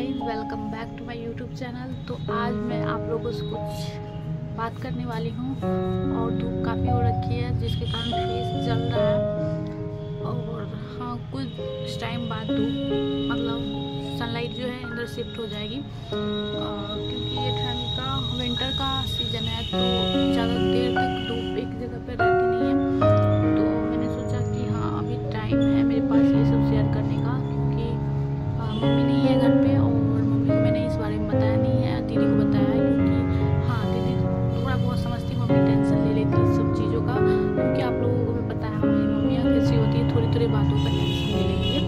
Guys, welcome back to my YouTube channel. तो आज मैं आप लोगों से कुछ बात करने वाली हूँ और धूप काफ़ी हो रखी है जिसके कारण फेस जल रहा है। और हाँ, कुछ टाइम बाद धूप सनलाइट जो है अंदर शिफ्ट हो जाएगी क्योंकि ये ठंड का विंटर का सीज़न है तो ज़्यादा देर तक धूप एक जगह पर रहती नहीं है। तो मैंने सोचा कि हाँ, अभी टाइम है मेरे पास ये सब शेयर करने का क्योंकि मम्मी नहीं है घर पे और मम्मी को मैंने इस बारे में बताया नहीं है, दीदी को बताया है क्योंकि हाँ, दीदी थोड़ा बहुत समझती, मम्मी टेंशन ले लेती है सब चीज़ों का क्योंकि आप लोगों को भी पता है हमारी मम्मियाँ कैसी होती है, थोड़ी थोड़ी बातों का टेंशन ले लेती है।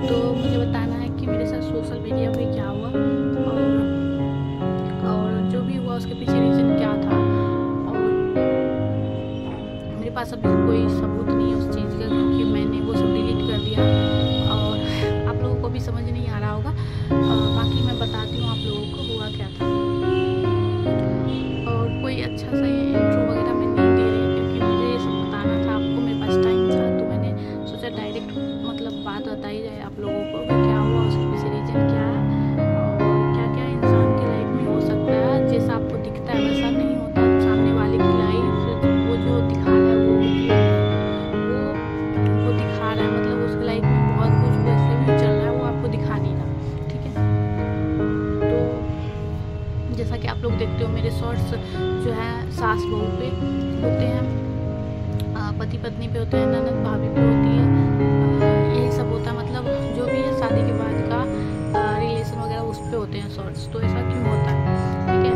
तो मुझे बताना है कि मेरे साथ सोशल मीडिया पे क्या हुआ और जो भी हुआ उसके पीछे रीज़न क्या था। और मेरे पास अभी कोई सबूत नहीं है उस चीज़ का क्योंकि मैंने वो सब डिलीट कर दिया और आप लोगों को भी समझ नहीं आ रहा होगा। बाकी मैं बताती हूँ आप लोगों को हुआ क्या था। और कोई अच्छा सा ये इंट्रो वगैरह मैं नहीं दे रही क्योंकि मुझे ये सब बताना था आपको, मेरे पास टाइम था तो मैंने सोचा डायरेक्ट बात बताई जाए आप लोगों को कि क्या हुआ, उसके पीछे रीजन क्या है और क्या क्या इंसान की लाइफ में हो सकता है। जैसा आपको दिखता है वैसा नहीं होता, सामने वाले की लाइफ वो जो दिखा रहा है वो दिखा रहा है, उसकी लाइफ में बहुत कुछ वैसे भी चल रहा है, वो आपको दिखा नहीं रहा। ठीक है, तो जैसा कि आप लोग देखते हो मेरे शॉर्ट्स जो है सास बहू पे होते हैं, पति पत्नी पे होते हैं, ननद भाभी पे होती है, यही सब होता है। जो भी है शादी के बाद का रिलेशन वगैरह उस पे होते हैं शॉर्ट्स। तो ऐसा क्यों होता है? ठीक है,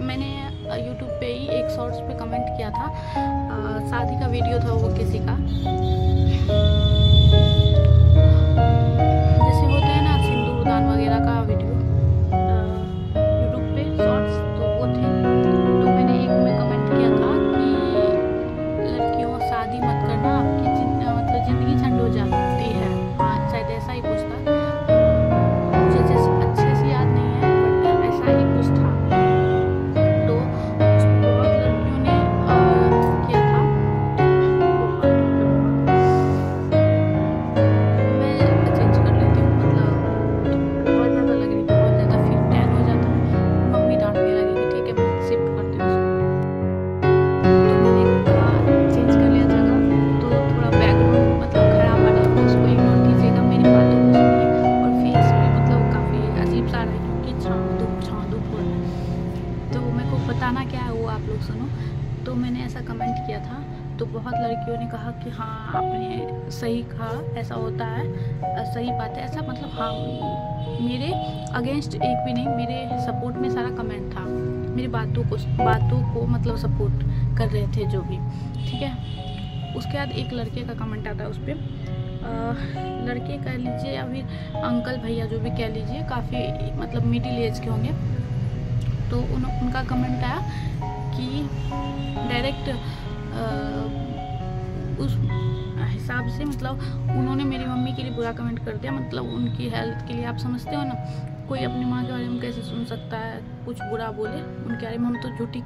मैंने यूट्यूब पे ही एक शॉर्ट्स पे कमेंट किया था, शादी का वीडियो था वो किसी का, जैसे होते हैं ना सिंदूर दान वगैरह का वीडियो यूट्यूब पे शॉर्ट्स, तो वो थे। तो मैंने एक में कमेंट किया था कि लड़कियों शादी मत करना, आपकी ज़िंदगी झंड हो जाती है। हाँ, शायद ऐसा ही कुछ था, मुझे जैसे अच्छे से याद नहीं है बट ऐसा ही कुछ था। तो बहुत लड़कियों ने किया था। मैं चेंज कर लेती हूँ, बहुत ज़्यादा लग रही थी, बहुत ज़्यादा फिर टैन हो जाता है, मम्मी डांटने लगेगी। ठीक है, मैं शिफ्ट करती हूँ चेंज कर लिया जगह। तो थोड़ा बैकग्राउंड खराब आ रहा है तो उसको इग्नोर कीजिएगा, मेरी बातों को सुनिए। और फेस भी काफ़ी अजीब सा आ रहा है क्योंकि छाँव धूप हो रहा है। तो मेरे को बताना क्या है वो आप लोग सुनो। तो मैंने ऐसा कमेंट किया था तो बहुत लड़कियों ने कहा कि हाँ आपने सही कहा, ऐसा होता है, सही बात है, ऐसा हाँ, मेरे अगेंस्ट एक भी नहीं, मेरे सपोर्ट में सारा कमेंट था, मेरी बातों को सपोर्ट कर रहे थे जो भी। ठीक है, उसके बाद एक लड़के का कमेंट आता है उस पर, लड़के कह लीजिए या फिर अंकल भैया जो भी कह लीजिए, काफ़ी मिडिल एज के होंगे। तो उनका कमेंट आया कि डायरेक्ट उस हिसाब से उन्होंने मेरी मम्मी के लिए बुरा कमेंट कर दिया, उनकी हेल्थ के लिए। आप समझते हो ना, कोई अपनी माँ के बारे में कैसे सुन सकता है कुछ बुरा बोले उनके बारे में। हम तो झूठी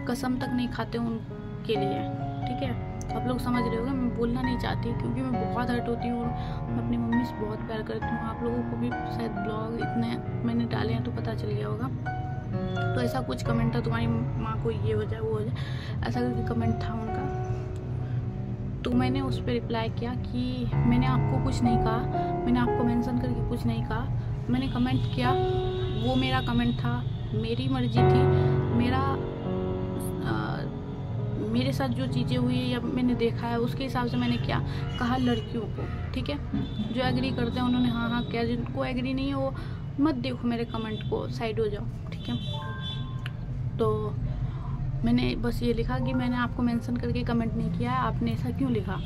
कसम तक नहीं खाते उनके लिए। ठीक है, आप लोग समझ रहे होगे, मैं बोलना नहीं चाहती क्योंकि मैं बहुत हर्ट होती हूँ और मैं अपनी मम्मी से बहुत प्यार करती हूँ। आप लोगों को भी शायद ब्लॉग इतने मैंने डाले हैं तो पता चल गया होगा। तो ऐसा कुछ कमेंट था, तुम्हारी माँ को ये हो जाए वो हो जाए, ऐसा करके कमेंट था उनका। तो मैंने उस पर रिप्लाई किया कि मैंने आपको कुछ नहीं कहा, मैंने आपको मेंशन करके कुछ नहीं कहा, मैंने कमेंट किया, वो मेरा कमेंट था, मेरी मर्जी थी, मेरे साथ जो चीज़ें हुई है या मैंने देखा है उसके हिसाब से मैंने क्या कहा लड़कियों को। ठीक है, जो एग्री करते हैं उन्होंने हाँ हाँ किया, जिनको एग्री नहीं है वो मत देखो मेरे कमेंट को, साइड हो जाओ। ठीक है, तो मैंने बस ये लिखा कि मैंने आपको मेंशन करके कमेंट नहीं किया है, आपने ऐसा क्यों लिखा।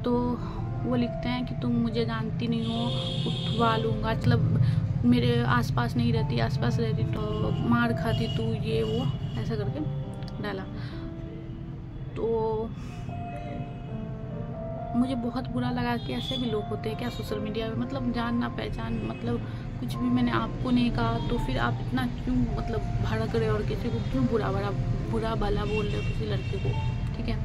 तो वो लिखते हैं कि तुम मुझे जानती नहीं हो, उठवा लूँगा, मेरे आसपास नहीं रहती, आसपास रहती तो मार खाती तू, ये वो ऐसा करके डाला। तो मुझे बहुत बुरा लगा कि ऐसे भी लोग होते हैं क्या सोशल मीडिया में, जान ना पहचान, कुछ भी मैंने आपको नहीं कहा तो फिर आप इतना क्यों भड़क रहे हो और किसी को क्यों बुरा भला बोल रहे हो किसी लड़के को। ठीक है,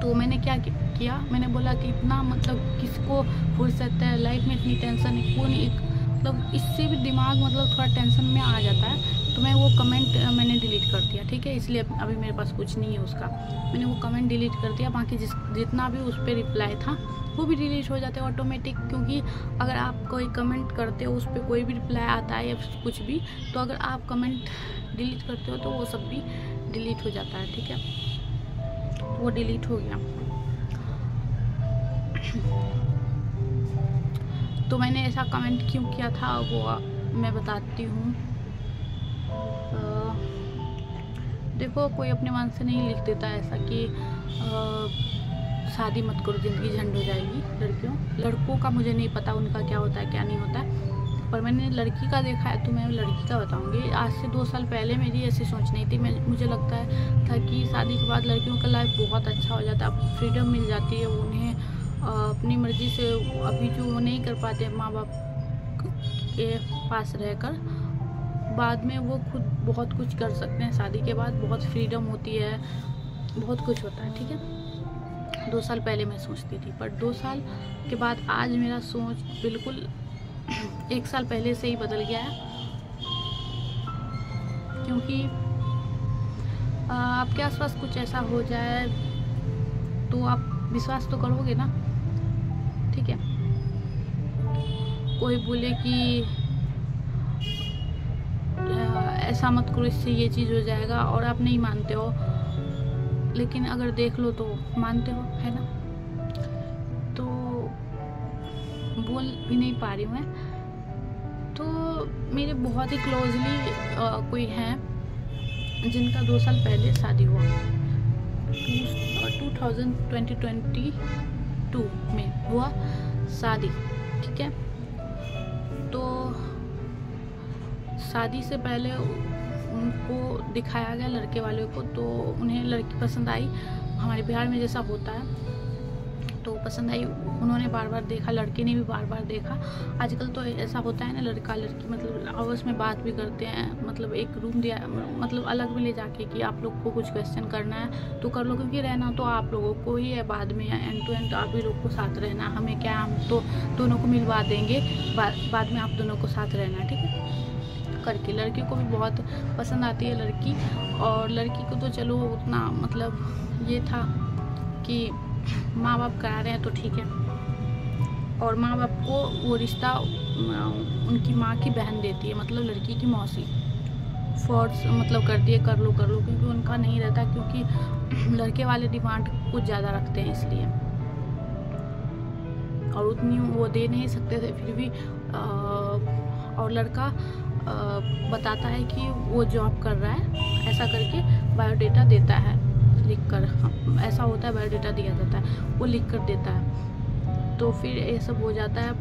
तो मैंने क्या किया, मैंने बोला कि इतना मतलब किसको फुर्सत है, लाइफ में इतनी टेंशन है, कौन एक मतलब इससे भी दिमाग मतलब थोड़ा टेंशन में आ जाता है। तो मैं वो कमेंट मैंने डिलीट कर दिया, ठीक है, इसलिए अभी मेरे पास कुछ नहीं है उसका। मैंने वो कमेंट डिलीट कर दिया, बाकी जितना भी उस पर रिप्लाई था वो भी डिलीट हो जाते हैं ऑटोमेटिक, क्योंकि अगर आप कोई कमेंट करते हो उस पर कोई भी रिप्लाई आता है या कुछ भी, तो अगर आप कमेंट डिलीट करते हो तो वो सब भी डिलीट हो जाता है, ठीक है। वो डिलीट हो गया। तो मैंने ऐसा कमेंट क्यों किया था वो मैं बताती हूँ। देखो, कोई अपने मन से नहीं लिख देता ऐसा कि शादी मत करो, ज़िंदगी झंड हो जाएगी। लड़कों का मुझे नहीं पता उनका क्या होता है क्या नहीं होता है, पर मैंने लड़की का देखा है तो मैं लड़की का बताऊंगी। आज से 2 साल पहले मेरी ऐसी सोच नहीं थी। मुझे लगता था कि शादी के बाद लड़कियों का लाइफ बहुत अच्छा हो जाता है, फ्रीडम मिल जाती है उन्हें अपनी मर्ज़ी से। अभी जो वो नहीं कर पाते माँ बाप के पास रहकर, बाद में वो खुद बहुत कुछ कर सकते हैं। शादी के बाद बहुत फ्रीडम होती है, बहुत कुछ होता है, ठीक है। 2 साल पहले मैं सोचती थी, पर 2 साल के बाद आज मेरा सोच बिल्कुल 1 साल पहले से ही बदल गया है। क्योंकि आपके आसपास कुछ ऐसा हो जाए तो आप विश्वास तो करोगे ना, ठीक है। कोई बोले कि ऐसा मत करो, इससे ये चीज़ हो जाएगा, और आप नहीं मानते हो, लेकिन अगर देख लो तो मानते हो, है ना। तो बोल भी नहीं पा रही हूँ मैं। तो मेरे बहुत ही क्लोजली कोई हैं जिनका 2 साल पहले शादी हुआ, 2022 में हुआ शादी, ठीक है। तो शादी से पहले उनको दिखाया गया लड़के वाले को, तो उन्हें लड़की पसंद आई। हमारे बिहार में जैसा होता है तो पसंद आई, उन्होंने बार बार देखा, लड़के ने भी बार बार देखा। आजकल तो ऐसा होता है ना, लड़का लड़की मतलब आपस में बात भी करते हैं, मतलब एक रूम दिया, मतलब अलग में ले जाके कि आप लोग को कुछ क्वेश्चन करना है तो कर लो, क्योंकि रहना तो आप लोगों को ही है, बाद में एंड टू एंड आप ही लोग को साथ रहना, हमें क्या, हम तो दोनों को मिलवा देंगे, बाद में आप दोनों को साथ रहना, ठीक है करके। लड़की को भी बहुत पसंद आती है लड़की, और लड़की को तो चलो उतना मतलब ये था कि माँ बाप करा रहे हैं तो ठीक है, और माँ बाप को वो रिश्ता उनकी माँ की बहन देती है, मतलब लड़की की मौसी फोर्स मतलब करती है कर लो, क्योंकि उनका नहीं रहता, क्योंकि लड़के वाले डिमांड कुछ ज़्यादा रखते हैं इसलिए, और उतनी वो दे नहीं सकते थे फिर भी। और लड़का बताता है कि वो जॉब कर रहा है, ऐसा करके बायोडेटा देता है लिख कर, ऐसा होता है बायोडेटा दिया जाता है, वो लिख कर देता है। तो फिर ये सब हो जाता है,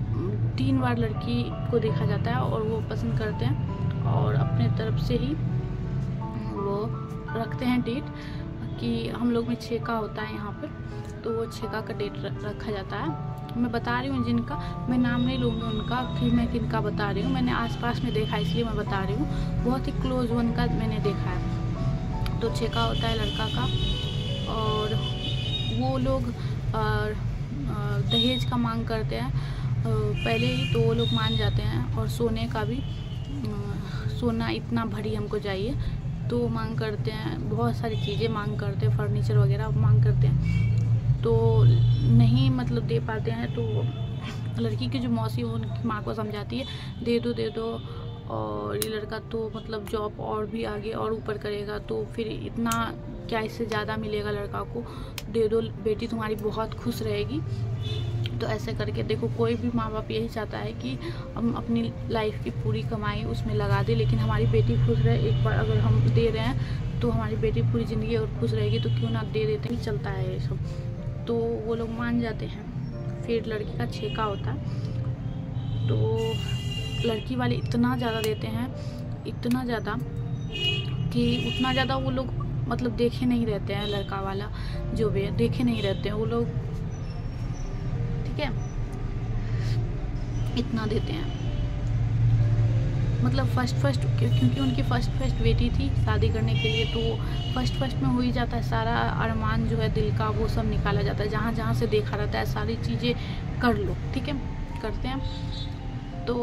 3 बार लड़की को देखा जाता है और वो पसंद करते हैं, और अपने तरफ से ही वो रखते हैं डेट कि हम लोग में 6 का होता है यहाँ पर, तो वो 6 का डेट रखा जाता है। मैं बता रही हूँ जिनका, मैं नाम नहीं लूँगी उनका कि मैं किनका बता रही हूँ, मैंने आसपास में देखा इसलिए मैं बता रही हूँ, बहुत ही क्लोज वन का मैंने देखा है। तो 6 का होता है लड़का का, और वो लोग दहेज का मांग करते हैं पहले ही, तो वो लोग मान जाते हैं, और सोने का भी, सोना इतना भरी हमको चाहिए, तो मांग करते हैं, बहुत सारी चीज़ें मांग करते हैं, फर्नीचर वगैरह मांग करते हैं, तो नहीं मतलब दे पाते हैं। तो लड़की की जो मौसी है उनकी माँ को समझाती है दे दो, और ये लड़का तो मतलब जॉब और भी आगे और ऊपर करेगा, तो फिर इतना क्या इससे ज़्यादा मिलेगा, लड़का को दे दो, बेटी तुम्हारी बहुत खुश रहेगी। तो ऐसे करके देखो, कोई भी माँ बाप यही चाहता है कि हम अपनी लाइफ की पूरी कमाई उसमें लगा दें, लेकिन हमारी बेटी खुश रहे। एक बार अगर हम दे रहे हैं तो हमारी बेटी पूरी ज़िंदगी और खुश रहेगी, तो क्यों ना दे देते हैं, चलता है ये सब। तो वो लोग मान जाते हैं। फिर लड़की का 6 का होता है, तो लड़की वाले इतना ज़्यादा देते हैं, इतना ज़्यादा कि उतना ज़्यादा वो लोग मतलब देखे नहीं रहते हैं, लड़का वाला जो भी है देखे नहीं रहते हैं वो लोग, ठीक है, इतना देते हैं। मतलब फर्स्ट क्योंकि उनकी फर्स्ट बेटी थी शादी करने के लिए, तो फर्स्ट में हो ही जाता है सारा अरमान जो है दिल का, वो सब निकाला जाता है। जहाँ जहाँ से देखा रहता है सारी चीज़ें कर लो, ठीक है, करते हैं। तो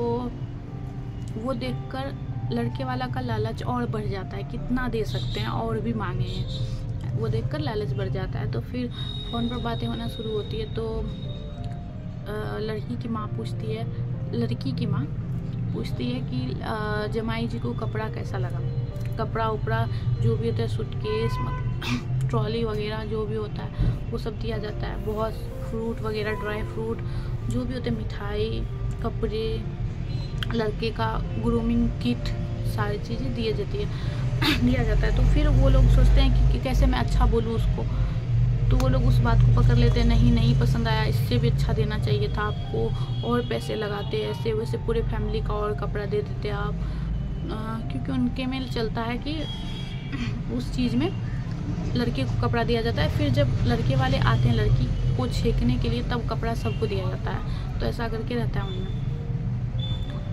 वो देखकर लड़के वाला का लालच और बढ़ जाता है, कितना दे सकते हैं, और भी मांगे हैं, वो देखकर लालच बढ़ जाता है। तो फिर फ़ोन पर बातें होना शुरू होती है। तो लड़की की माँ पूछती है, लड़की की माँ पूछती है कि जमाई जी को कपड़ा कैसा लगा। कपड़ा उपड़ा जो भी होता है, सूटकेस ट्रॉली वगैरह जो भी होता है वो सब दिया जाता है। बहुत फ्रूट वगैरह, ड्राई फ्रूट जो भी होते हैं, मिठाई, कपड़े, लड़के का ग्रूमिंग किट, सारी चीज़ें दिया जाता है। तो फिर वो लोग सोचते हैं कि कैसे मैं अच्छा बोलूँ उसको। तो वो लोग उस बात को पकड़ लेते हैं, नहीं पसंद आया, इससे भी अच्छा देना चाहिए था आपको, और पैसे लगाते, ऐसे वैसे पूरे फैमिली का और कपड़ा दे देते आप, क्योंकि उनके में चलता है कि उस चीज़ में लड़के को कपड़ा दिया जाता है। फिर जब लड़के वाले आते हैं लड़की को छेकने के लिए, तब कपड़ा सबको दिया जाता है। तो ऐसा करके रहता है उनमें।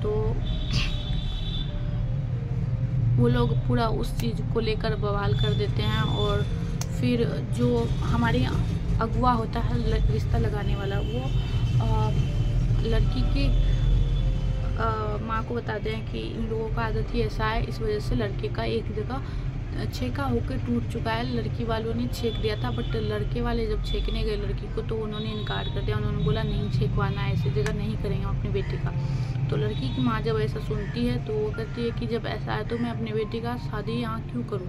तो वो लोग पूरा उस चीज़ को लेकर बवाल कर देते हैं। और फिर जो हमारे अगुआ होता है रिश्ता लगाने वाला, वो लड़की की माँ को बताते हैं कि इन लोगों का आदत ही ऐसा है, इस वजह से लड़के का एक जगह छेका होकर टूट चुका है। लड़की वालों ने छेक दिया था, बट लड़के वाले जब छेकने गए लड़की को, तो उन्होंने इनकार कर दिया। उन्होंने बोला नहीं छेकवाना, ऐसी जगह नहीं करेंगे अपनी बेटी का। तो लड़की की माँ जब ऐसा सुनती है तो वो कहती है कि जब ऐसा है तो मैं अपनी बेटी का शादी यहाँ क्यों करूँ।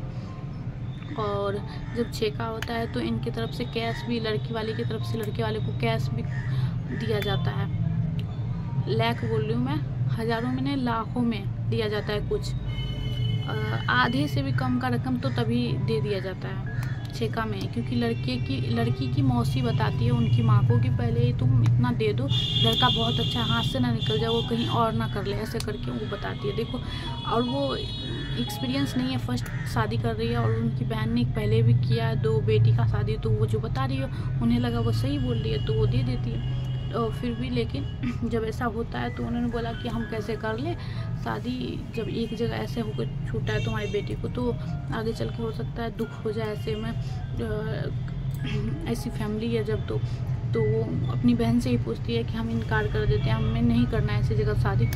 और जब छेका होता है तो इनकी तरफ से कैश भी, लड़की वाले की तरफ से लड़के वाले को कैश भी दिया जाता है। लाख बोल रही हूँ मैं, हज़ारों में नहीं, लाखों में दिया जाता है। कुछ आधे से भी कम का रकम तो तभी दे दिया जाता है छेका में, क्योंकि लड़की की मौसी बताती है उनकी माँ को कि पहले तुम इतना दे दो, लड़का बहुत अच्छा हाथ से ना निकल जाए, वो कहीं और ना कर ले, ऐसे करके वो बताती है। देखो, और वो एक्सपीरियंस नहीं है, फर्स्ट शादी कर रही है, और उनकी बहन ने पहले भी किया है 2 बेटी का शादी, तो वो जो बता रही है उन्हें लगा वो सही बोल रही है, तो वो दे देती है। और फिर भी लेकिन जब ऐसा होता है तो उन्होंने बोला कि हम कैसे कर ले शादी, जब एक जगह ऐसे होकर छूटा है तुम्हारी बेटी को, तो आगे चल के हो सकता है दुख हो जाए, ऐसे में ऐसी फैमिली है जब, तो वो अपनी बहन से ही पूछती है कि हम इनकार कर देते हैं, हमें नहीं करना है ऐसी जगह शादी।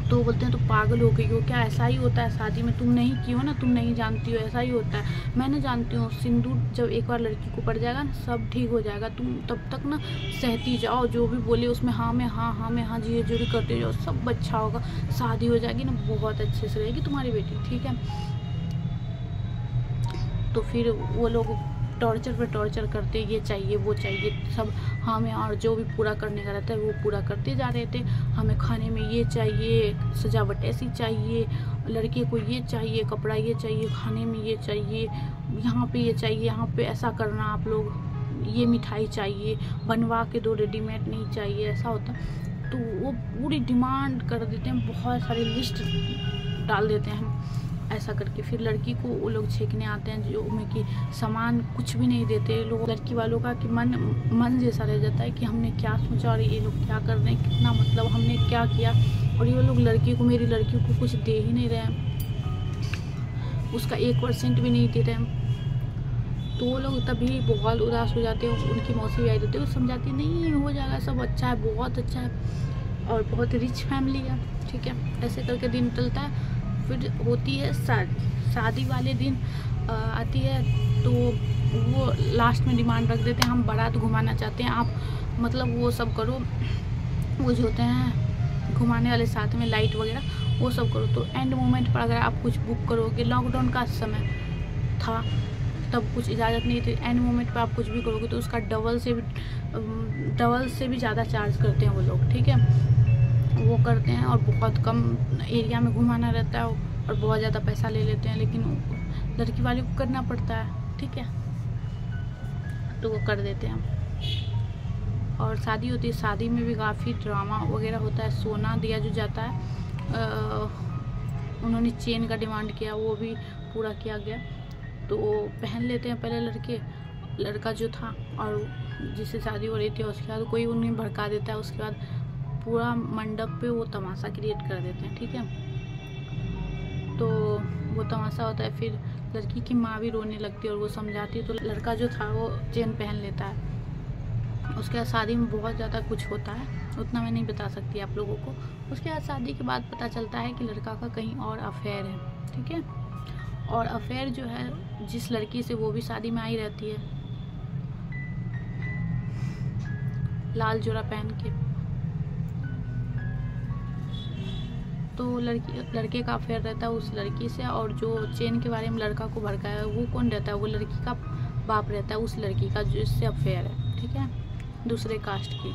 तो बोलते हैं तो पागल हो गई हो क्या, ऐसा ही होता है शादी में, तुम नहीं की हो ना, तुम नहीं जानती हो, ऐसा ही होता है, मैंने जानती हूँ। सिंदूर जब एक बार लड़की को पड़ जाएगा ना, सब ठीक हो जाएगा, तुम तब तक ना सहती जाओ, जो भी बोले उसमें हाँ में हाँ जी जो भी करते जाओ, सब अच्छा होगा, शादी हो जाएगी ना, बहुत अच्छे से रहेगी तुम्हारी बेटी, ठीक है। तो फिर वो लोग टॉर्चर पर टॉर्चर करते, ये चाहिए वो चाहिए, सब हमें, और जो भी पूरा करने का रहता है वो पूरा करते जा रहे थे। हमें खाने में ये चाहिए, सजावट ऐसी चाहिए, लड़के को ये चाहिए, कपड़ा ये चाहिए, खाने में ये चाहिए, यहाँ पे ये चाहिए, यहाँ पे ऐसा करना आप लोग, ये मिठाई चाहिए, बनवा के दो, रेडीमेड नहीं चाहिए, ऐसा होता। तो वो पूरी डिमांड कर देते हैं, बहुत सारी लिस्ट डाल देते हैं ऐसा करके। फिर लड़की को वो लोग छेकने आते हैं, जो में कि सामान कुछ भी नहीं देते लोग। लड़की वालों का कि मन जैसा रह जाता है कि हमने क्या सोचा और ये लोग क्या कर रहे हैं, कितना मतलब हमने क्या किया, और ये लोग लड़की को, मेरी लड़की को कुछ दे ही नहीं रहे हैं, उसका 1% भी नहीं दे रहे हैं। तो वो लोग तभी बहुत उदास हो जाते हैं। उनकी मौसी आई रहती है, वो समझाती नहीं हो जाएगा, सब अच्छा है, बहुत अच्छा है, और बहुत रिच फैमिली है, ठीक है। ऐसे करके दिन टलता है। फिर होती है शादी वाले दिन आती है, तो वो लास्ट में डिमांड रख देते हैं, हम बारात घुमाना चाहते हैं, आप मतलब वो सब करो, वो जो होते हैं घुमाने वाले साथ में लाइट वगैरह वो सब करो। तो एंड मोमेंट पर अगर आप कुछ बुक करोगे, लॉकडाउन का समय था तब कुछ इजाज़त नहीं थी, एंड मोमेंट पर आप कुछ भी करोगे तो उसका डबल से भी ज़्यादा चार्ज करते हैं वो लोग, ठीक है। वो करते हैं और बहुत कम एरिया में घुमाना रहता है और बहुत ज़्यादा पैसा ले लेते हैं, लेकिन लड़की वाले को करना पड़ता है, ठीक है, तो वो कर देते हैं। और शादी होती है, शादी में भी काफ़ी ड्रामा वगैरह होता है, सोना दिया जो जाता है, उन्होंने चेन का डिमांड किया, वो भी पूरा किया गया। तो पहन लेते हैं पहले लड़का जो था, और जिससे शादी हो रही थी, उसके बाद कोई उन्हें भड़का देता है, उसके बाद पूरा मंडप पे वो तमाशा क्रिएट कर देते हैं, ठीक है। तो वो तमाशा होता है। फिर लड़की की माँ भी रोने लगती है और वो समझाती है, तो लड़का जो था वो चेन पहन लेता है। उसके बाद शादी में बहुत ज़्यादा कुछ होता है, उतना मैं नहीं बता सकती आप लोगों को। उसके बाद शादी के बाद पता चलता है कि लड़का का कहीं और अफेयर है, ठीक है। और अफेयर जो है जिस लड़की से, वो भी शादी में आई रहती है लाल जोड़ा पहन के। तो लड़के का अफेयर रहता है उस लड़की से, और जो चेन के बारे में लड़का को भड़काया है वो कौन रहता है, वो लड़की का बाप रहता है उस लड़की का जिससे अफेयर है, ठीक है, दूसरे कास्ट की।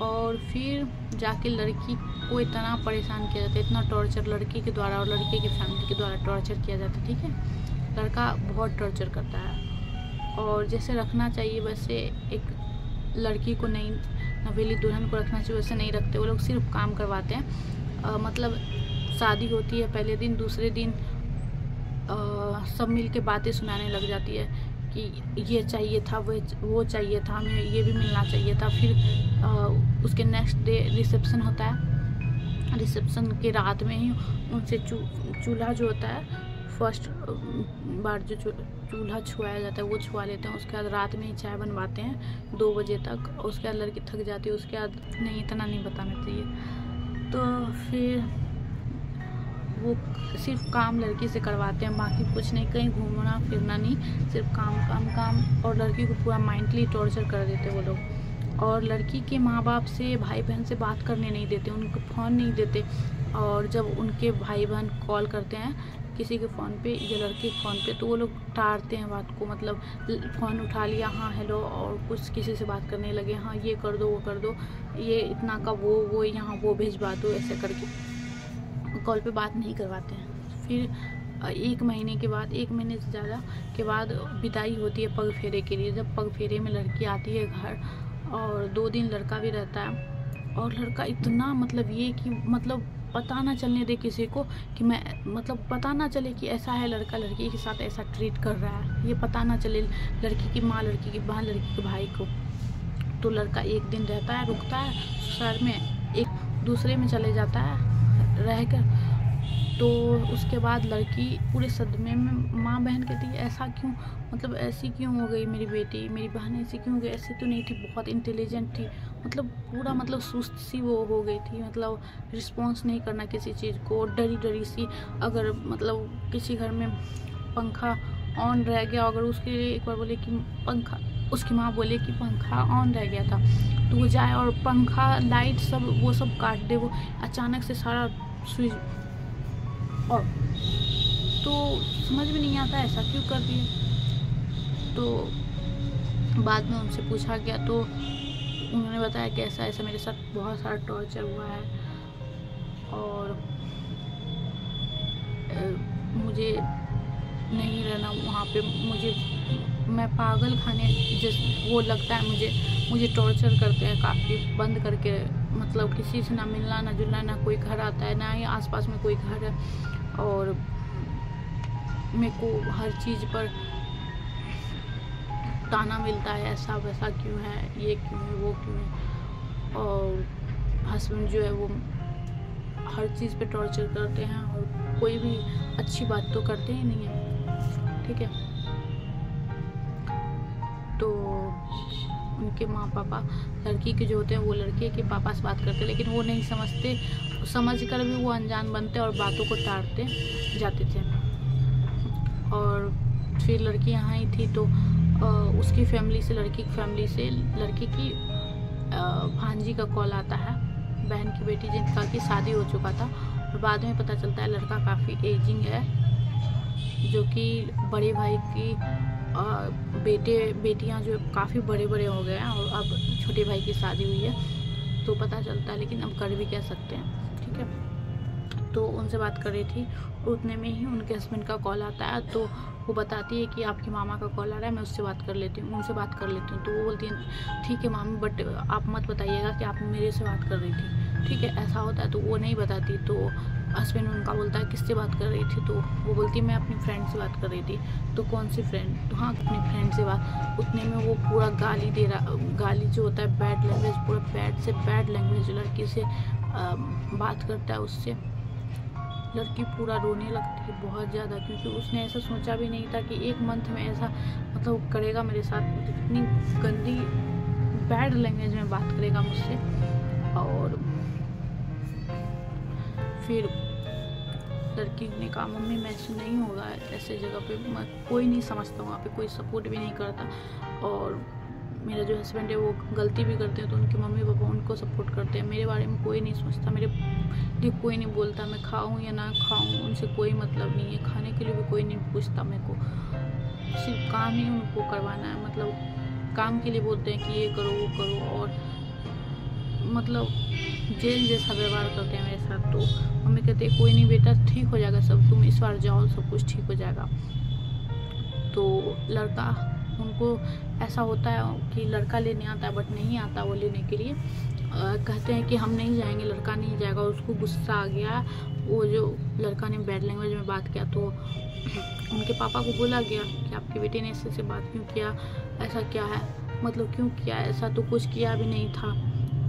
और फिर जाके लड़की को इतना परेशान किया जाता है, इतना टॉर्चर लड़की के द्वारा और लड़के की फैमिली के द्वारा टॉर्चर किया जाता है, ठीक है। लड़का बहुत टॉर्चर करता है, और जैसे रखना चाहिए वैसे एक लड़की को नहीं, नवेली दुल्हन को रखना चाहिए वैसे नहीं रखते वो लोग, सिर्फ काम करवाते हैं। मतलब शादी होती है पहले दिन, दूसरे दिन सब मिल के बातें सुनाने लग जाती है कि ये चाहिए था, वो चाहिए था, हमें ये भी मिलना चाहिए था। फिर उसके नेक्स्ट डे रिसेप्शन होता है। रिसेप्शन के रात में ही उनसे चूल्हा जो होता है, फर्स्ट बार जो चूल्हा छुआया जाता है वो छुआ लेते हैं। उसके बाद रात में ही चाय बनवाते हैं 2 बजे तक। उसके बाद लड़की थक जाती है, उसके बाद नहीं, इतना नहीं बताना चाहिए। तो फिर वो सिर्फ काम लड़की से करवाते हैं, बाकी कुछ नहीं, कहीं घूमना फिरना नहीं, सिर्फ काम काम काम। और लड़की को पूरा माइंडली टॉर्चर कर देते वो लोग। और लड़की के माँ बाप से, भाई बहन से बात करने नहीं देते, उनको फ़ोन नहीं देते। और जब उनके भाई बहन कॉल करते हैं किसी के फ़ोन पे या लड़के के फ़ोन पे, तो वो लोग टारते हैं बात को। मतलब फ़ोन उठा लिया, हाँ हेलो, और कुछ किसी से बात करने लगे, हाँ ये कर दो, वो कर दो, ये इतना का वो यहाँ वो भिजवा दो, ऐसे करके कॉल पे बात नहीं करवाते हैं। फिर 1 महीने के बाद, 1 महीने से ज़्यादा के बाद विदाई होती है पग फेरे के लिए। जब पग फेरे में लड़की आती है घर, और 2 दिन लड़का भी रहता है। और लड़का इतना, मतलब ये कि मतलब पता ना चलने दे किसी को कि मैं, मतलब पता ना चले कि ऐसा है लड़का लड़की के साथ ऐसा ट्रीट कर रहा है, ये पता ना चले लड़की की माँ, लड़की की बहन, लड़की के भाई को। तो लड़का 1 दिन रहता है, रुकता है ससुराल में, एक दूसरे में चले जाता है रहकर। तो उसके बाद लड़की पूरे सदमे में, माँ बहन कहती है ऐसा क्यों, मतलब ऐसी क्यों हो गई मेरी बेटी, मेरी बहन ऐसी क्यों हो गई, ऐसी तो नहीं थी, बहुत इंटेलिजेंट थी, मतलब पूरा मतलब सुस्त सी वो हो गई थी, मतलब रिस्पॉन्स नहीं करना किसी चीज़ को, डरी डरी सी। अगर मतलब किसी घर में पंखा ऑन रह गया, अगर उसके लिए एक बार बोले कि पंखा, उसकी माँ बोले कि पंखा ऑन रह गया था, तो वो जाए और पंखा लाइट सब वो सब काट दे, वो अचानक से सारा स्विच। और तो समझ में नहीं आता ऐसा क्यों कर रही है। तो बाद में उनसे पूछा गया तो उन्होंने बताया कि ऐसा ऐसा मेरे साथ बहुत सारा टॉर्चर हुआ है, और मुझे नहीं रहना वहाँ पे, मैं पागल खाने जिस वो लगता है मुझे टॉर्चर करते हैं काफ़ी, बंद करके, मतलब किसी से ना मिलना ना जुलना, ना कोई घर आता है, ना ही आसपास में कोई घर है। और मेरे को हर चीज़ पर ताना मिलता है, ऐसा वैसा क्यों है, ये क्यों है, वो क्यों है। और हस्बैंड जो है वो हर चीज़ पे टॉर्चर करते हैं, और कोई भी अच्छी बात तो करते ही नहीं है, ठीक है। तो उनके माँ पापा लड़की के जो होते हैं वो लड़के के पापा से बात करते, लेकिन वो नहीं समझते, समझ कर भी वो अनजान बनते और बातों को टालते जाते थे। और फिर लड़की यहाँ ही थी, तो उसकी फैमिली से, लड़की की फैमिली से लड़की की भांजी का कॉल आता है, बहन की बेटी जिनका की शादी हो चुका था। और बाद में पता चलता है लड़का काफ़ी एजिंग है, जो कि बड़े भाई की बेटियां जो काफ़ी बड़े बड़े हो गए हैं, और अब छोटे भाई की शादी हुई है, तो पता चलता है। लेकिन अब कर भी कह सकते हैं, ठीक है। तो उनसे बात कर रही थी, उतने में ही उनके हस्बैंड का कॉल आता है। तो वो बताती है कि आपकी मामा का कॉल आ रहा है, मैं उससे बात कर लेती हूँ, उनसे बात कर लेती हूँ। तो वो बोलती है ठीक है मामी, बट आप मत बताइएगा कि आप मेरे से बात कर रही थी, ठीक है, ऐसा होता है। तो वो नहीं बताती। तो हस्बैंड उनका बोलता है किससे बात कर रही थी, तो वो बोलती है मैं अपनी फ्रेंड से बात कर रही थी। तो कौन सी फ्रेंड, तो हाँ अपनी फ्रेंड से बात। उतने में वो पूरा गाली दे रहा, गाली जो होता है बैड लैंग्वेज, पूरा बैड से बैड लैंग्वेज लड़की से बात करता है उससे। लड़की पूरा रोने लगती है बहुत ज़्यादा, क्योंकि उसने ऐसा सोचा भी नहीं था कि 1 मंथ में ऐसा मतलब करेगा मेरे साथ, इतनी गंदी बैड लैंग्वेज में बात करेगा मुझसे। और फिर लड़की ने कहा मम्मी मैं ऐसे नहीं होगा, ऐसे जगह पे मैं कोई नहीं समझता, वहाँ पे कोई सपोर्ट भी नहीं करता, और मेरा जो हस्बैंड है वो गलती भी करते हैं तो उनके मम्मी पापा उनको सपोर्ट करते हैं, मेरे बारे में कोई नहीं सोचता, मेरे लिए कोई नहीं बोलता, मैं खाऊं या ना खाऊं उनसे कोई मतलब नहीं है, खाने के लिए भी कोई नहीं पूछता मेरे को, सिर्फ काम ही उनको करवाना है, मतलब काम के लिए बोलते हैं कि ये करो वो करो, और मतलब जेल जैसा व्यवहार करते हैं मेरे साथ। तो मम्मी कहते हैं कोई नहीं बेटा ठीक हो जाएगा सब, तुम इस बार जाओ सब कुछ ठीक हो जाएगा। तो लड़का उनको ऐसा होता है कि लड़का लेने आता है बट नहीं आता वो लेने के लिए, कहते हैं कि हम नहीं जाएंगे, लड़का नहीं जाएगा। उसको गुस्सा आ गया, वो जो लड़का ने बैड लैंग्वेज में बात किया तो उनके पापा को बोला गया कि आपके बेटे ने ऐसे बात क्यों किया, ऐसा क्या है, मतलब क्यों किया, ऐसा तो कुछ किया भी नहीं था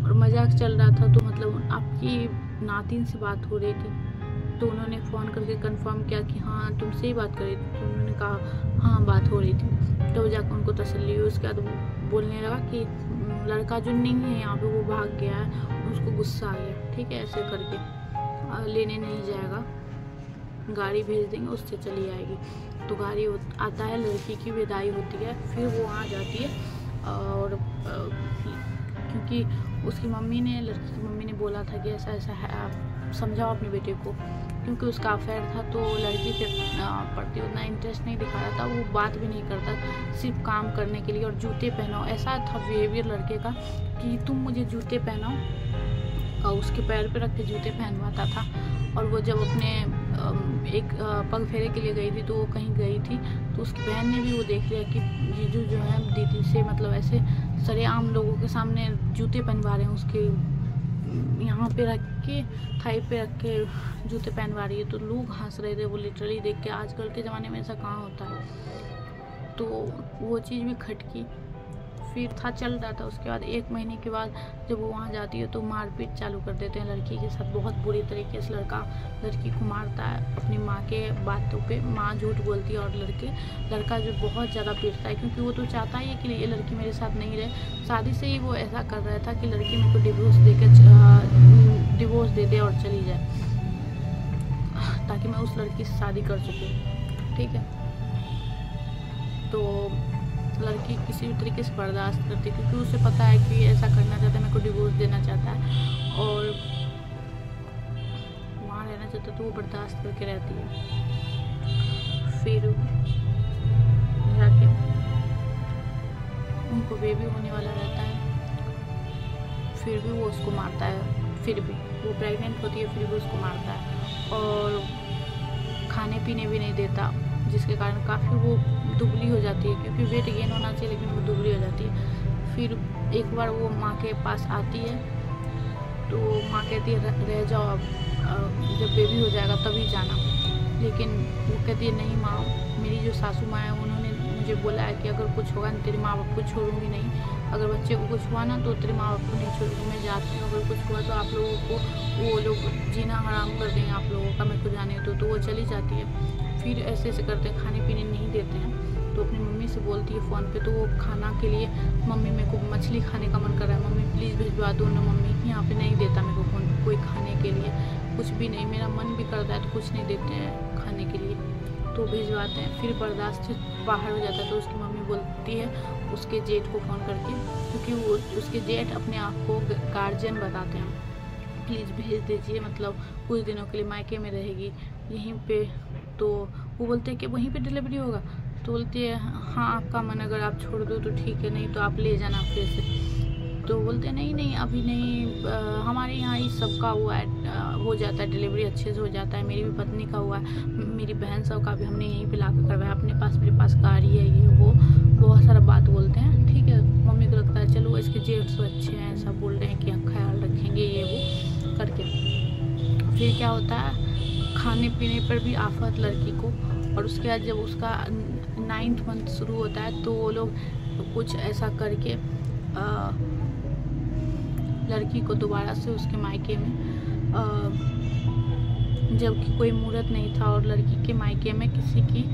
और मजाक चल रहा था, तो मतलब आपकी नातिन से बात हो रही थी। तो उन्होंने फ़ोन करके कंफर्म किया कि हाँ तुमसे ही बात कर रही थी, तो उन्होंने कहा हाँ बात हो रही थी। तो जाकर उनको तसल्ली हुई, उसके बाद वो बोलने लगा कि लड़का जो नहीं है यहाँ पे वो भाग गया है, उसको गुस्सा आ गया, ठीक है ऐसे करके लेने नहीं जाएगा, गाड़ी भेज देंगे उससे चली आएगी। तो गाड़ी आता है, लड़की की विदाई होती है, फिर वो वहाँ जाती है और क्योंकि उसकी मम्मी ने, लड़की की मम्मी ने बोला था कि ऐसा ऐसा है, आप समझाओ अपने बेटे को, क्योंकि उसका अफेयर था तो लड़की के प्रति उतना इंटरेस्ट नहीं दिखा रहा था, वो बात भी नहीं करता, सिर्फ काम करने के लिए। और जूते पहनाओ, ऐसा था बिहेवियर लड़के का कि तुम मुझे जूते पहनाओ, और उसके पैर पे रख के जूते पहनवाता था। और वो जब अपने एक पग फेरे के लिए गई थी, तो वो कहीं गई थी तो उसकी बहन ने भी वो देख लिया कि जीजू जो है दीदी से मतलब ऐसे सरेआम लोगों के सामने जूते पहनवा रहे हैं, उसके यहाँ पे रख के थाई पे रख के जूते पहनवा रही है। तो लोग हंस रहे थे वो लिटरली देख के, आजकल के ज़माने में ऐसा कहाँ होता है। तो वो चीज़ भी खटकी, फिर था चल रहा था। उसके बाद 1 महीने के बाद जब वो वहाँ जाती है तो मारपीट चालू कर देते हैं लड़की के साथ, बहुत बुरी तरीके से लड़का लड़की को मारता है अपनी माँ के बातों पे, माँ झूठ बोलती है और लड़का जो बहुत ज़्यादा पीटता है, क्योंकि वो तो चाहता ही है कि ये लड़की मेरे साथ नहीं रहे। शादी से ही वो ऐसा कर रहा था कि लड़की मेरे को डिवोर्स दे दे और चली जाए, ताकि मैं उस लड़की से शादी कर सकूँ, ठीक है। तो लड़की किसी भी तरीके से बर्दाश्त करती है, क्योंकि उसे पता है कि ऐसा करना चाहता है, मेरे को डिवोर्स देना चाहता है और वहाँ रहना चाहता है, तो वो बर्दाश्त करके रहती है। फिर जाके उनको बेबी होने वाला रहता है, फिर भी वो उसको मारता है, फिर भी वो प्रेग्नेंट होती है, फिर भी उसको मारता है और खाने पीने भी नहीं देता, जिसके कारण काफ़ी वो दुबली हो जाती है, क्योंकि वेट गेन होना चाहिए लेकिन वो दुबली हो जाती है। फिर एक बार वो माँ के पास आती है तो माँ कहती है रह जाओ, अब जब बेबी हो जाएगा तभी जाना, लेकिन वो कहती है नहीं माँ, मेरी जो सासू माँ है उन्होंने मुझे बोला है कि अगर कुछ होगा ना तेरे माँ बाप को छोड़ूंगी नहीं, अगर बच्चे को कुछ हुआ ना तो तेरे माँ बाप को नहीं छोड़ूंगी, मैं जाती हूँ, अगर कुछ हुआ तो आप लोगों को वो लोग जीना हराम कर देंगे आप लोगों का, मेरे को जाने दो। तो वो चली जाती है। फिर ऐसे ऐसे करते हैं, खाने पीने नहीं देते हैं, तो अपनी मम्मी से बोलती है फ़ोन पे, तो वो खाना के लिए मम्मी मेरे को मछली खाने का मन कर रहा है, मम्मी प्लीज़ भिजवा दो ना मम्मी, यहाँ पे नहीं देता मेरे को कोई खाने के लिए, कुछ भी नहीं, मेरा मन भी करता है तो कुछ नहीं देते हैं खाने के लिए, तो भिजवाते हैं। फिर बर्दाश्त से बाहर हो जाता है तो उसकी मम्मी बोलती है उसके जेठ को फ़ोन करके, क्योंकि वो उसके जेठ अपने आप को गार्जियन बताते हैं, प्लीज़ भेज दीजिए, मतलब कुछ दिनों के लिए मायके में रहेगी यहीं पे। तो वो बोलते हैं कि वहीं पे डिलीवरी होगा, तो बोलती है हाँ आपका मन, अगर आप छोड़ दो तो ठीक है, नहीं तो आप ले जाना फिर से। तो बोलते हैं नहीं नहीं अभी नहीं, हमारे यहाँ ही सबका हुआ है, हो जाता है डिलीवरी अच्छे से हो जाता है, मेरी भी पत्नी का हुआ है, मेरी बहन सब का भी हमने यहीं पे ला कर करवाया, अपने पास मेरे पास गाड़ी है, ये वो बहुत सारा बात बोलते हैं, ठीक है। मम्मी को लगता है चलो इसके जेठ तो अच्छे हैं, सब बोल रहे हैं कि ख्याल रखेंगे ये वो करके। फिर क्या होता है, खाने पीने पर भी आफत लड़की को, और उसके बाद जब उसका 9th मंथ शुरू होता है तो वो लोग कुछ ऐसा करके लड़की को दोबारा से उसके मायके में जबकि कोई मुहूर्त नहीं था और लड़की के मायके में किसी की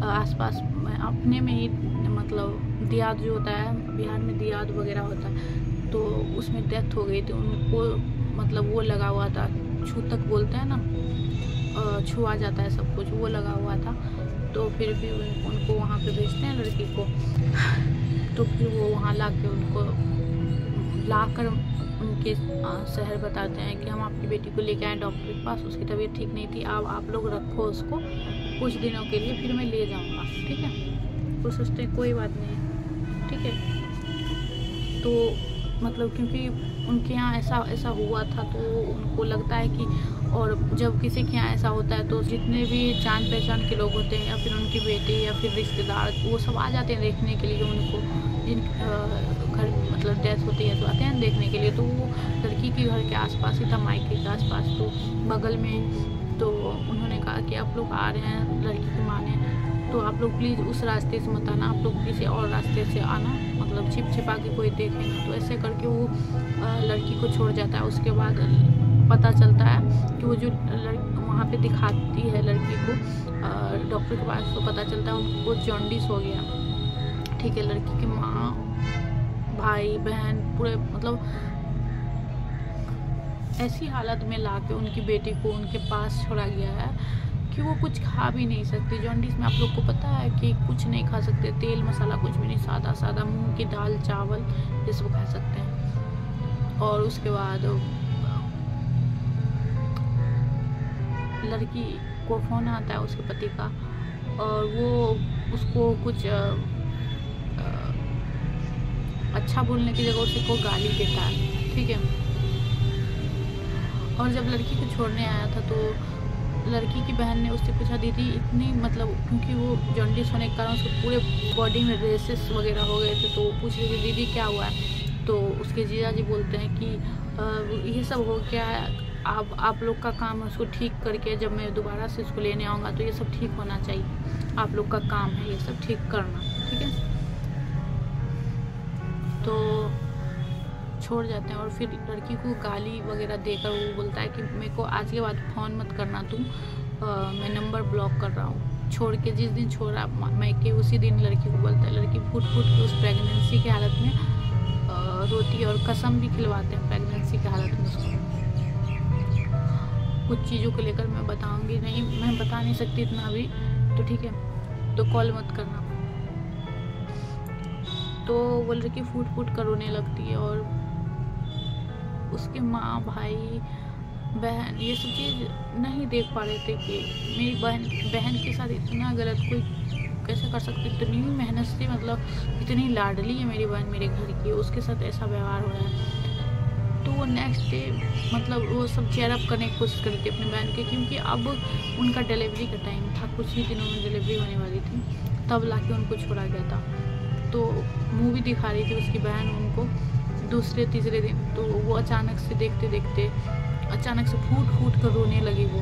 आसपास अपने में ही मतलब दियाद जो होता है बिहार में दियाद वगैरह होता है, तो उसमें डेथ हो गई थी। उनको मतलब वो लगा हुआ था, छूतक बोलते हैं ना, छुआ जाता है सब कुछ, वो लगा हुआ था। तो फिर भी उनको वहाँ पे भेजते हैं लड़की को, तो फिर वो वहाँ ला के उनको लाकर उनके शहर बताते हैं कि हम आपकी बेटी को लेके आए डॉक्टर के पास, उसकी तबीयत ठीक नहीं थी, अब आप लोग रखो उसको कुछ दिनों के लिए, फिर मैं ले जाऊँगा, ठीक है। तो सोचते हैं कोई बात नहीं, ठीक है। तो मतलब क्योंकि उनके यहाँ ऐसा हुआ था, तो उनको लगता है कि, और जब किसी के यहाँ ऐसा होता है तो जितने भी जान पहचान के लोग होते हैं या फिर उनकी बेटी या फिर रिश्तेदार, वो सब आ जाते हैं देखने के लिए उनको, जिन घर मतलब डेथ होती है तो आते हैं देखने के लिए। तो वो लड़की के घर के आसपास ही था, मायके के आसपास, तो बगल में। तो उन्होंने कहा कि आप लोग आ रहे हैं लड़की की माँ ने, तो आप लोग प्लीज़ उस रास्ते से मत आना, आप लोग किसी और रास्ते से आना, मतलब छिपा के कोई देखे ना। तो ऐसे करके वो लड़की को छोड़ जाता है। उसके बाद पता चलता है कि वो जो वहाँ पे दिखाती है लड़की को डॉक्टर के पास, तो पता चलता है उनको जॉन्डिस हो गया, ठीक है। लड़की की माँ, भाई, बहन पूरे मतलब ऐसी हालत में लाके उनकी बेटी को उनके पास छोड़ा गया है कि वो कुछ खा भी नहीं सकती। जॉन्डिस में आप लोग को पता है कि कुछ नहीं खा सकते, तेल मसाला कुछ भी नहीं, सादा मूंग की दाल, चावल ये सब खा सकते हैं। और उसके बाद लड़की को फ़ोन आता है उसके पति का, और वो उसको कुछ अच्छा बोलने की जगह उसे को गाली देता है, ठीक है। और जब लड़की को छोड़ने आया था तो लड़की की बहन ने उससे पूछा, दीदी इतनी मतलब, क्योंकि वो जॉन्डिस होने के कारण उसके पूरे बॉडी में रेसेस वगैरह हो गए थे, तो वो पूछ रही थी दीदी क्या हुआ है। तो उसके जीजा जी बोलते हैं कि ये सब हो गया है, आप लोग का काम है उसको ठीक करके, जब मैं दोबारा से उसको लेने आऊँगा तो ये सब ठीक होना चाहिए, आप लोग का काम है ये सब ठीक करना, ठीक है। तो छोड़ जाते हैं और फिर लड़की को गाली वगैरह देकर वो बोलता है कि मेरे को आज के बाद फ़ोन मत करना तुम, मैं नंबर ब्लॉक कर रहा हूँ। छोड़ के जिस दिन छोड़ा मैके, उसी दिन लड़की को बोलता है। लड़की फूट के उस प्रेगनेंसी के हालत में रोती और कसम भी खिलवाते हैं प्रेगनेंसी के हालत में उसको। कुछ चीज़ों को लेकर मैं बताऊँगी नहीं, मैं बता नहीं सकती इतना अभी, तो ठीक है, तो कॉल मत करना। तो वो लड़की फूट कर रोने लगती है और उसके माँ, भाई, बहन ये सब चीज़ नहीं देख पा रहे थे कि मेरी बहन के साथ इतना गलत कोई कैसे कर सकते। इतनी मेहनत से, मतलब इतनी लाडली है मेरी बहन मेरे घर की, उसके साथ ऐसा व्यवहार हो रहा है। तो वो नेक्स्ट डे मतलब वो सब चेयर अप करने की कोशिश कर रही थी अपनी बहन के, क्योंकि अब उनका डिलीवरी का टाइम था, कुछ ही दिनों में डिलीवरी होने वाली थी, तब लाके उनको छोड़ा गया था। तो मूवी दिखा रही थी उसकी बहन उनको दूसरे तीसरे दिन, तो वो अचानक से देखते अचानक से फूट कर रोने लगी। वो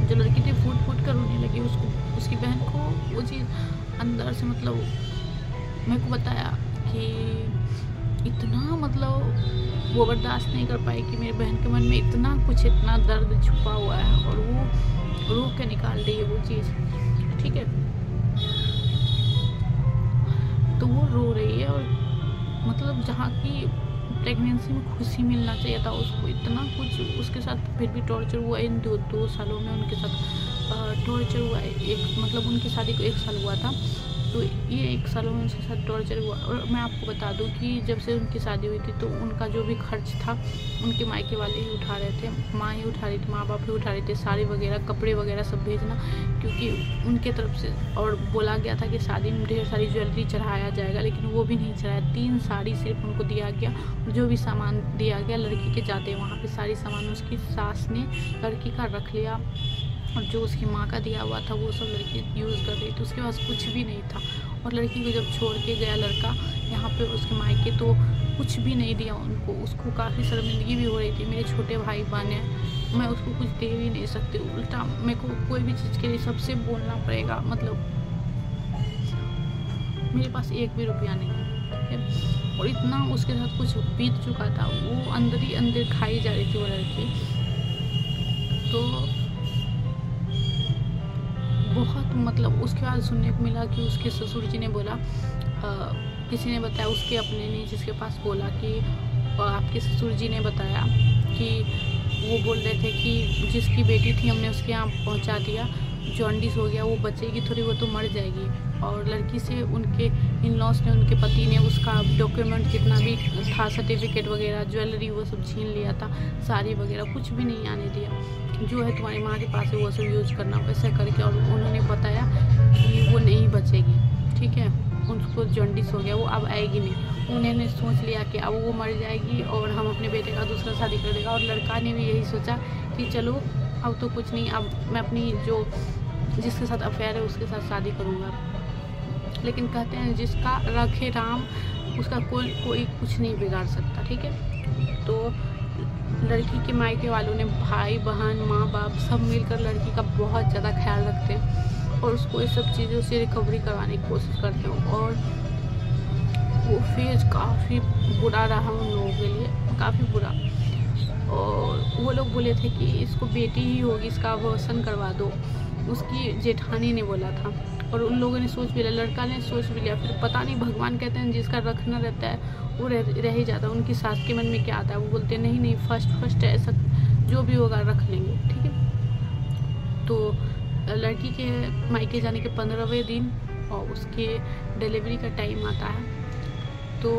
जो लड़की थी फूट कर रोने लगी। उसकी बहन को वो चीज़ अंदर से, मतलब मेरे को बताया कि इतना मतलब वो बर्दाश्त नहीं कर पाई कि मेरी बहन के मन में इतना दर्द छुपा हुआ है, और वो रो के निकाल रही है वो चीज़, ठीक है। तो वो रो रही है, और मतलब जहाँ की प्रेगनेंसी में खुशी मिलना चाहिए था उसको, इतना कुछ उसके साथ फिर भी टॉर्चर हुआ। इन दो सालों में उनके साथ टॉर्चर हुआ। मतलब उनकी शादी को 1 साल हुआ था, तो ये 1 सालों में उसके साथ टॉर्चर हुआ। और मैं आपको बता दूं कि जब से उनकी शादी हुई थी तो उनका जो भी खर्च था उनके मायके वाले ही उठा रहे थे, माँ ही उठा रही थी, माँ बाप ही उठा रहे थे, साड़ी वगैरह, कपड़े वगैरह सब भेजना, क्योंकि उनके तरफ से। और बोला गया था कि शादी में ढेर सारी ज्वेलरी चढ़ाया जाएगा, लेकिन वो भी नहीं चढ़ाया। 3 साड़ी सिर्फ उनको दिया गया, और जो भी सामान दिया गया लड़की के जाते वहाँ पर सारी सामान उसकी सास ने लड़की का रख लिया, और जो उसकी माँ का दिया हुआ था वो सब लड़की यूज़ कर रही थी। उसके पास कुछ भी नहीं था। और लड़की को जब छोड़ के गया लड़का यहाँ पे उसके मायके, तो कुछ भी नहीं दिया उनको। उसको काफ़ी शर्मिंदगी भी हो रही थी। मेरे छोटे भाई बहन हैं, मैं उसको कुछ दे भी नहीं सकती, उल्टा मेरे को कोई भी चीज़ के लिए सबसे बोलना पड़ेगा। मतलब मेरे पास 1 भी रुपया नहीं है, और इतना उसके साथ कुछ बीत चुका था। वो अंदर ही अंदर खाई जा रही थी वो लड़की। तो बहुत मतलब उसके बाद सुनने को मिला कि उसके ससुर जी ने बोला, किसी ने बताया, उसके अपने ने जिसके पास बोला कि आपके ससुर जी ने बताया कि वो बोल रहे थे कि जिसकी बेटी थी हमने उसके यहाँ पहुँचा दिया, जॉन्डिस हो गया, वो बचेगी थोड़ी, वो तो मर जाएगी। और लड़की से उनके इन लॉस ने, उनके पति ने उसका डॉक्यूमेंट जितना भी था, सर्टिफिकेट वगैरह, ज्वेलरी, वो सब छीन लिया था, साड़ी वगैरह कुछ भी नहीं आने दिया। जो है तुम्हारी माँ के पास है वो सब यूज़ करना, वैसे करके। और उन्होंने बताया कि वो नहीं बचेगी, ठीक है, उसको जॉन्डिस हो गया, वो अब आएगी नहीं। उन्होंने सोच लिया कि अब वो मर जाएगी और हम अपने बेटे का दूसरा शादी कर देगा। और लड़का ने भी यही सोचा कि चलो अब तो कुछ नहीं, अब मैं अपनी जो जिसके साथ अफेयर है उसके साथ शादी करूँगा। लेकिन कहते हैं जिसका रखे राम उसका कोई कुछ नहीं बिगाड़ सकता, ठीक है। तो लड़की के मायके वालों ने, भाई बहन, माँ बाप सब मिलकर लड़की का बहुत ज़्यादा ख्याल रखते हैं और उसको इस सब चीज़ों से रिकवरी करवाने की कोशिश करते हैं। और वो फेज काफ़ी बुरा रहा उन लोगों के लिए, काफ़ी बुरा। और वो लोग बोले थे कि इसको बेटी ही होगी, इसका अबॉर्शन करवा दो, उसकी जेठानी ने बोला था। और उन लोगों ने सोच भी लिया, लड़का ने सोच भी लिया। फिर पता नहीं, भगवान कहते हैं जिसका रखना रहता है वो रह ही जाता है। उनकी सास के मन में क्या आता है, वो बोलते नहीं नहीं, फर्स्ट ऐसा जो भी होगा रख लेंगे, ठीक है। तो लड़की के मायके जाने के 15वें दिन और उसके डिलीवरी का टाइम आता है। तो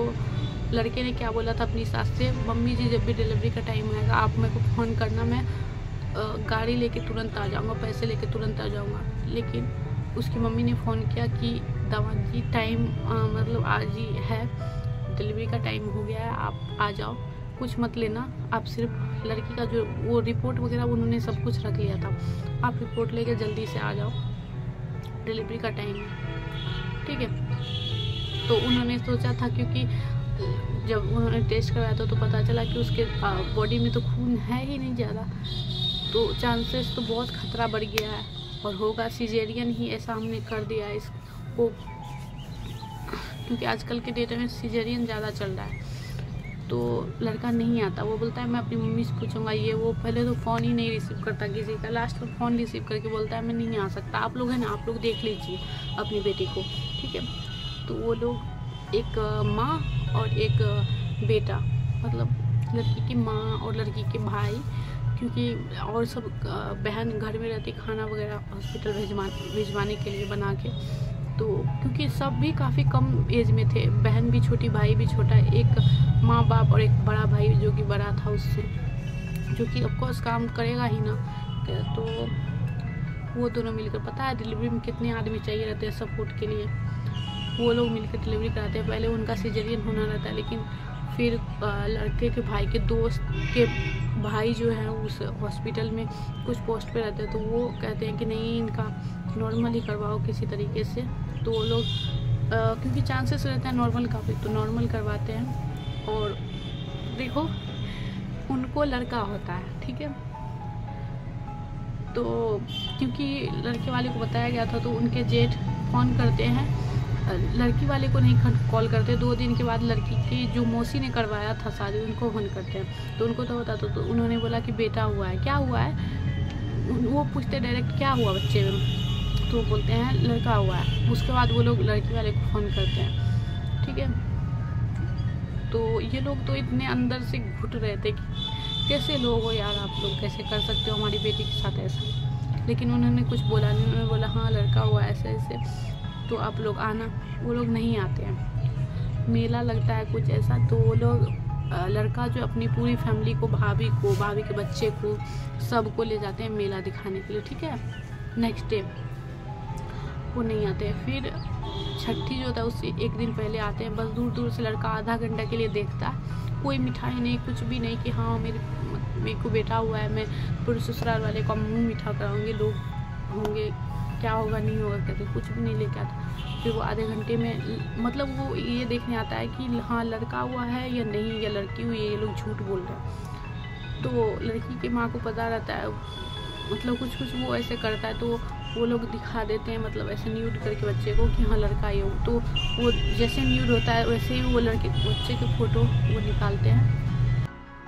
लड़के ने क्या बोला था अपनी सास से, मम्मी जी जब भी डिलीवरी का टाइम आएगा आप मेरे को फ़ोन करना, मैं गाड़ी लेके तुरंत आ जाऊँगा, पैसे लेके तुरंत आ जाऊँगा। लेकिन उसकी मम्मी ने फ़ोन किया कि दामाद जी टाइम मतलब आज ही है, डिलीवरी का टाइम हो गया है, आप आ जाओ, कुछ मत लेना, आप सिर्फ लड़की का जो वो रिपोर्ट वगैरह उन्होंने सब कुछ रख लिया था, आप रिपोर्ट लेके जल्दी से आ जाओ, डिलीवरी का टाइम है, ठीक है। तो उन्होंने सोचा था, क्योंकि जब उन्होंने टेस्ट करवाया था तो पता चला कि उसके बॉडी में तो खून है ही नहीं ज़्यादा, तो चांसेस तो बहुत खतरा बढ़ गया है और होगा सिजेरियन ही, ऐसा हमने कर दिया है इसको, क्योंकि आजकल के डेट में सिजेरियन ज़्यादा चल रहा है। तो लड़का नहीं आता, वो बोलता है मैं अपनी मम्मी से पूछूंगा, ये वो। पहले तो फ़ोन ही नहीं रिसीव करता किसी का, लास्ट में फ़ोन रिसीव करके बोलता है मैं नहीं आ सकता, आप लोग हैं ना, आप लोग देख लीजिए अपनी बेटी को, ठीक है। तो वो लोग, एक माँ और एक बेटा, मतलब लड़की की माँ और लड़की के भाई, क्योंकि और सब बहन घर में रहती, खाना वगैरह हॉस्पिटल भिजवाने के लिए बना के। तो क्योंकि सब भी काफ़ी कम एज में थे, बहन भी छोटी, भाई भी छोटा, एक माँ बाप और एक बड़ा भाई जो कि बड़ा था उससे, जो कि ऑफकोर्स काम करेगा ही ना। तो वो दोनों मिलकर, पता है डिलीवरी में कितने आदमी चाहिए रहते हैं सपोर्ट के लिए, वो लोग मिलकर डिलीवरी कराते हैं। पहले उनका सिजेरियन होना रहता है, लेकिन फिर लड़के के भाई के दोस्त के भाई जो है उस हॉस्पिटल में कुछ पोस्ट पे रहते हैं, तो वो कहते हैं कि नहीं, इनका नॉर्मल ही करवाओ किसी तरीके से। तो वो लोग क्योंकि चांसेस रहते हैं नॉर्मल का भी, तो नॉर्मल करवाते हैं। और देखो उनको लड़का होता है, ठीक है। तो क्योंकि लड़के वाले को बताया गया था, तो उनके जेठ फ़ोन करते हैं, लड़की वाले को नहीं कॉल करते। 2 दिन के बाद लड़की की जो मौसी ने करवाया था शादी, उनको फ़ोन करते हैं। तो उनको तो बता तो उन्होंने बोला कि बेटा हुआ है। क्या हुआ है, वो पूछते डायरेक्ट क्या हुआ बच्चे में, तो बोलते हैं लड़का हुआ है। उसके बाद वो लोग लड़की वाले को फ़ोन करते हैं, ठीक है। तो ये लोग तो इतने अंदर से घुट रहे थे कि कैसे लोग हो यार, आप लोग कैसे कर सकते हो हमारी बेटी के साथ ऐसा। लेकिन उन्होंने कुछ बोला नहीं, उन्होंने बोला हाँ लड़का हुआ ऐसे ऐसे, तो आप लोग आना। वो लोग नहीं आते हैं, मेला लगता है कुछ ऐसा, तो वो लोग लड़का जो अपनी पूरी फैमिली को, भाभी के बच्चे को, सबको ले जाते हैं मेला दिखाने के लिए, ठीक है। नेक्स्ट डे वो नहीं आते हैं। फिर छठी जो होता है उससे 1 दिन पहले आते हैं। बस दूर दूर से लड़का आधा घंटा के लिए देखता है, कोई मिठाई नहीं, कुछ भी नहीं कि हाँ मेरे को बेटा हुआ है, मैं पूरे ससुराल वाले का मुँह मीठा कराऊंगी, लोग होंगे क्या होगा नहीं होगा कहते, कुछ भी नहीं लेके आता। फिर वो आधे घंटे में मतलब वो ये देखने आता है कि हाँ लड़का हुआ है या नहीं, या लड़की हुई है, ये लोग झूठ बोल रहे हैं। तो लड़की की माँ को पता रहता है, मतलब कुछ वो ऐसे करता है, तो वो लोग दिखा देते हैं, मतलब ऐसे न्यूड करके बच्चे को कि हाँ लड़का ही हो। तो वो जैसे न्यूड होता है वैसे ही वो लड़के बच्चे के फ़ोटो वो निकालते हैं।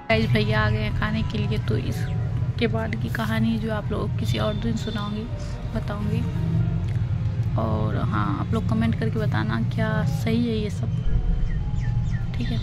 गाइस भैया आ गए हैं खाने के लिए, तो इसके बाद की कहानी जो आप लोग किसी और दिन सुनाऊंगी, बताऊंगी। और हाँ, आप लोग कमेंट करके बताना क्या सही है ये सब, ठीक है।